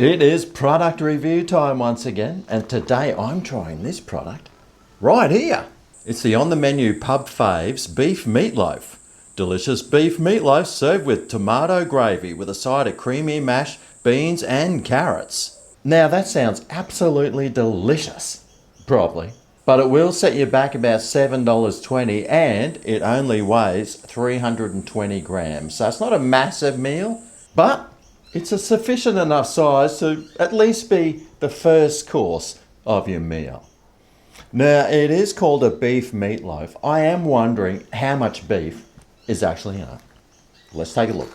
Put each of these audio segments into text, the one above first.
It is product review time once again, and today I'm trying this product right here. It's the on the menu Pub Faves beef meatloaf. Delicious beef meatloaf served with tomato gravy with a side of creamy mash, beans and carrots. Now that sounds absolutely delicious, probably. But it will set you back about $7.20 and it only weighs 320 grams. So it's not a massive meal, but it's a sufficient enough size to at least be the first course of your meal. Now, it is called a beef meatloaf. I am wondering how much beef is actually in it. Let's take a look.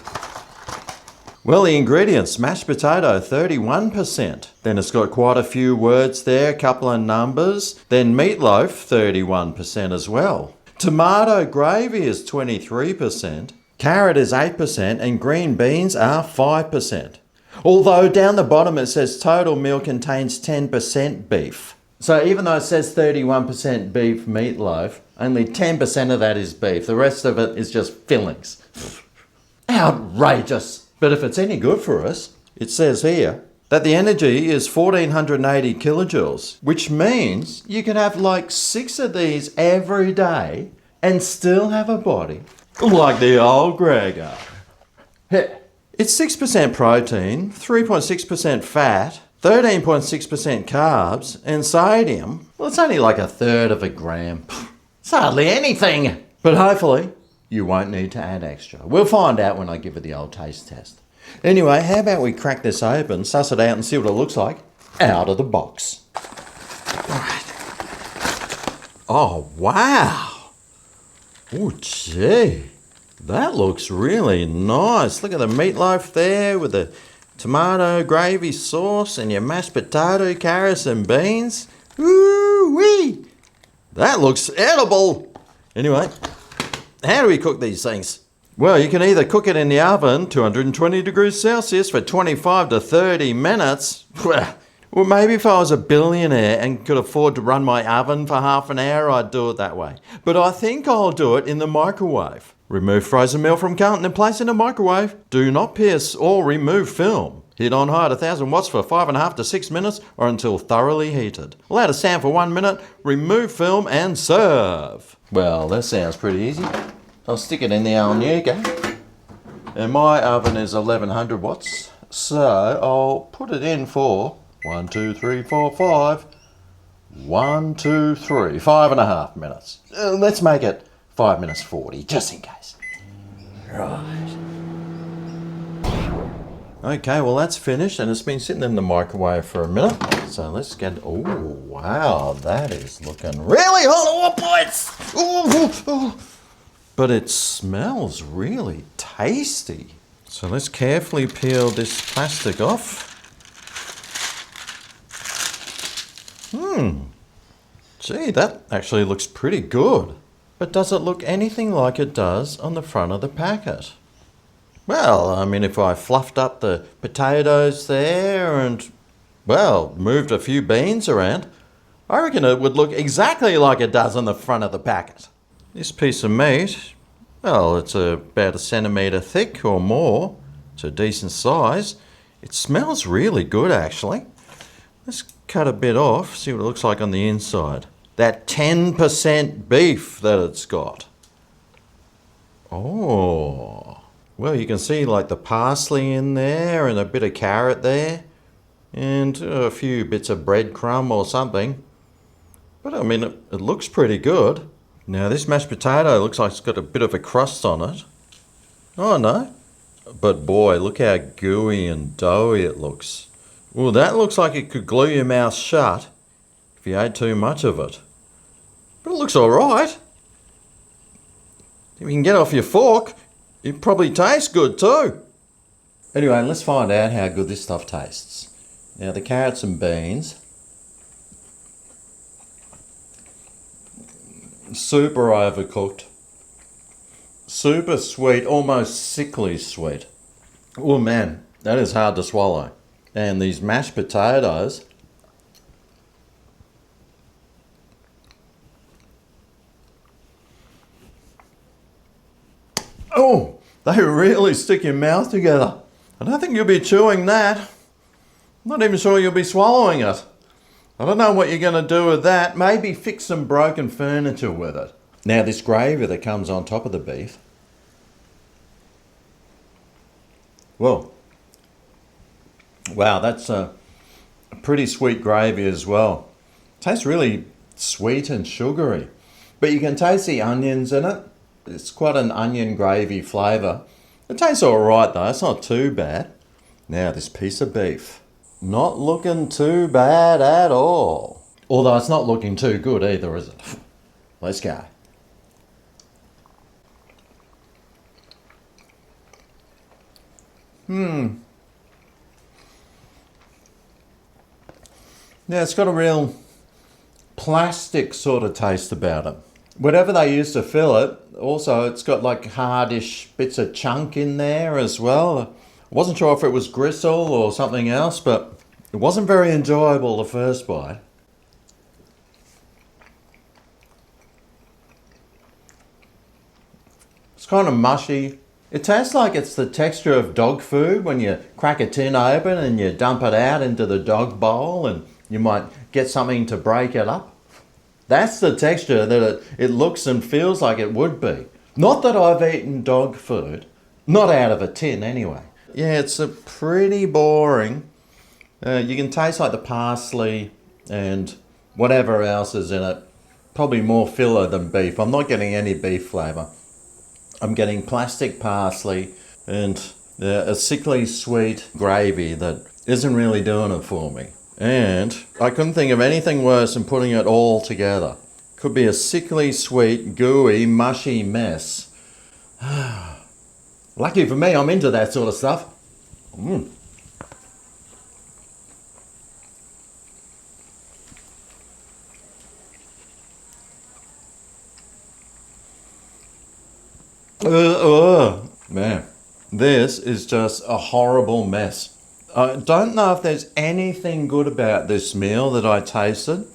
Well, the ingredients: mashed potato, 31%. Then it's got quite a few words there, a couple of numbers. Then meatloaf, 31% as well. Tomato gravy is 23%. Carrot is 8% and green beans are 5%. Although down the bottom it says total meal contains 10% beef. So even though it says 31% beef meatloaf, only 10% of that is beef. The rest of it is just fillings. Outrageous! But if it's any good for us, it says here that the energy is 1480 kilojoules, which means you can have like 6 of these every day and still have a body like the old Gregor. It's 6% protein, 3.6% fat, 13.6% carbs, and sodium. Well, it's only like 1/3 of a gram. It's hardly anything. But hopefully, you won't need to add extra. We'll find out when I give it the old taste test. Anyway, how about we crack this open, suss it out and see what it looks like out of the box. Right. Oh, wow. Oh, gee, that looks really nice. Look at the meatloaf there with the tomato gravy sauce and your mashed potato, carrots and beans. Woo-wee! That looks edible. Anyway, how do we cook these things? Well, you can either cook it in the oven, 220 degrees Celsius for 25 to 30 minutes. Well, maybe if I was a billionaire and could afford to run my oven for half an hour, I'd do it that way. But I think I'll do it in the microwave. Remove frozen meal from carton and place in the microwave. Do not pierce or remove film. Heat on high at 1000 watts for 5.5 to 6 minutes or until thoroughly heated. Allow to stand for 1 minute, remove film and serve. Well, that sounds pretty easy. I'll stick it in the old Nuka. And my oven is 1100 watts. So I'll put it in for 1, 2, 3, 4, 5. 1, 2, 3. 5.5 minutes. Let's make it 5 minutes 40, just in case. Right. Okay, well that's finished and it's been sitting in the microwave for a minute. So let's get, oh wow, that is looking really hot. Oh boys! But it smells really tasty. So let's carefully peel this plastic off. Gee, that actually looks pretty good. But does it look anything like it does on the front of the packet? Well, I mean, if I fluffed up the potatoes there and, well, moved a few beans around, I reckon it would look exactly like it does on the front of the packet. This piece of meat, well, it's about 1 centimetre thick or more. It's a decent size. It smells really good, actually. Let's cut a bit off, see what it looks like on the inside. That 10% beef that it's got. Oh, well, you can see like the parsley in there and a bit of carrot there and a few bits of breadcrumb or something. But I mean, it looks pretty good. Now this mashed potato looks like it's got a bit of a crust on it. Oh no, but boy, look how gooey and doughy it looks. Well, that looks like it could glue your mouth shut if you ate too much of it. But it looks all right. If you can get off your fork, it probably tastes good too. Anyway, let's find out how good this stuff tastes. Now the carrots and beans, super overcooked, super sweet, almost sickly sweet. Oh man, that is hard to swallow. And these mashed potatoes, oh, they really stick your mouth together. I don't think you'll be chewing that. Not even sure you'll be swallowing it. I don't know what you're going to do with that. Maybe fix some broken furniture with it. Now this gravy that comes on top of the beef. Whoa. Wow, that's a pretty sweet gravy as well. Tastes really sweet and sugary. But you can taste the onions in it. It's quite an onion gravy flavour. It tastes alright though, it's not too bad. Now this piece of beef. Not looking too bad at all. Although it's not looking too good either, is it? Let's go. Yeah, it's got a real plastic sort of taste about it. Whatever they use to fill it, also it's got like hardish bits of chunk in there as well. I wasn't sure if it was gristle or something else, but it wasn't very enjoyable the first bite. It's kind of mushy. It tastes like it's the texture of dog food when you crack a tin open and you dump it out into the dog bowl and you might get something to break it up. That's the texture that it looks and feels like it would be. Not that I've eaten dog food. Not out of a tin anyway. Yeah, it's a pretty boring. You can taste like the parsley and whatever else is in it. Probably more filler than beef. I'm not getting any beef flavour. I'm getting plastic parsley and a sickly sweet gravy that isn't really doing it for me. And I couldn't think of anything worse than putting it all together. Could be a sickly sweet, gooey, mushy mess. Lucky for me, I'm into that sort of stuff. Man, this is just a horrible mess. I don't know if there's anything good about this meal that I tasted.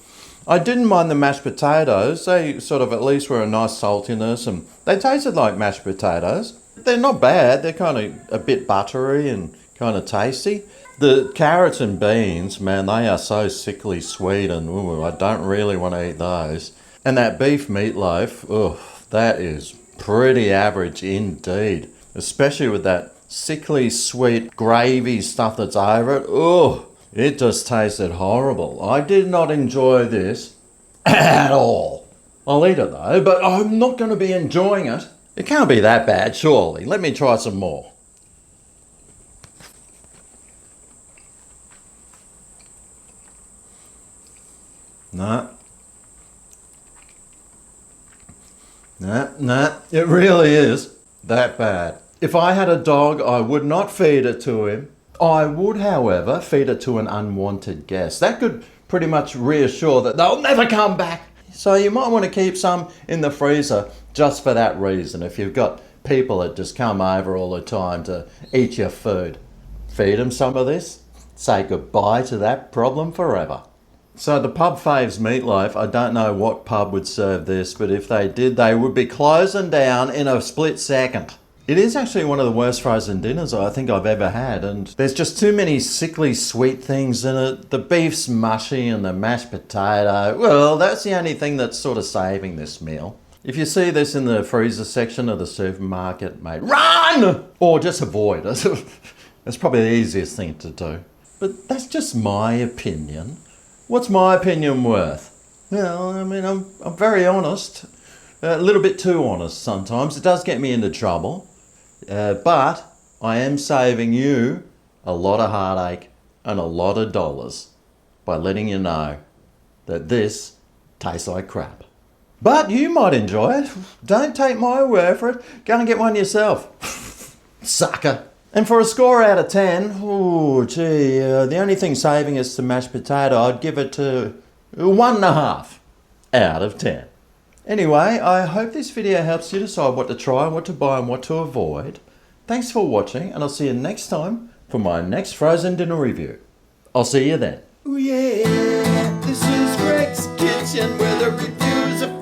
I didn't mind the mashed potatoes. They sort of at least were a nice saltiness and they tasted like mashed potatoes. They're not bad. They're kind of a bit buttery and kind of tasty. The carrots and beans, man, they are so sickly sweet and ooh, I don't really want to eat those. And that beef meatloaf, that is pretty average indeed. Especially with that sickly sweet gravy stuff that's over it. Oh, it just tasted horrible. I did not enjoy this at all. I'll eat it though, but I'm not going to be enjoying it. It can't be that bad, surely. Let me try some more. No. Nah, it really is that bad. If I had a dog, I would not feed it to him. I would, however, feed it to an unwanted guest. That could pretty much reassure that they'll never come back. So you might want to keep some in the freezer just for that reason. If you've got people that just come over all the time to eat your food, feed them some of this. Say goodbye to that problem forever. So the Pub Faves meatloaf, I don't know what pub would serve this, but if they did, they would be closing down in a split second. It is actually one of the worst frozen dinners I think I've ever had, and there's just too many sickly sweet things in it. The beef's mushy and the mashed potato, well, that's the only thing that's sort of saving this meal. If you see this in the freezer section of the supermarket, mate, run! Or just avoid it. That's probably the easiest thing to do. But that's just my opinion. What's my opinion worth? Well, I mean, I'm very honest. A little bit too honest sometimes. It does get me into trouble. But I am saving you a lot of heartache and a lot of dollars by letting you know that this tastes like crap. But you might enjoy it. Don't take my word for it. Go and get one yourself. Sucker. And for a score out of 10, the only thing saving is the mashed potato. I'd give it to 1.5 out of 10. Anyway, I hope this video helps you decide what to try, what to buy and what to avoid. Thanks for watching and I'll see you next time for my next frozen dinner review. I'll see you then. Oh yeah, this is Greg's Kitchen where the reviews are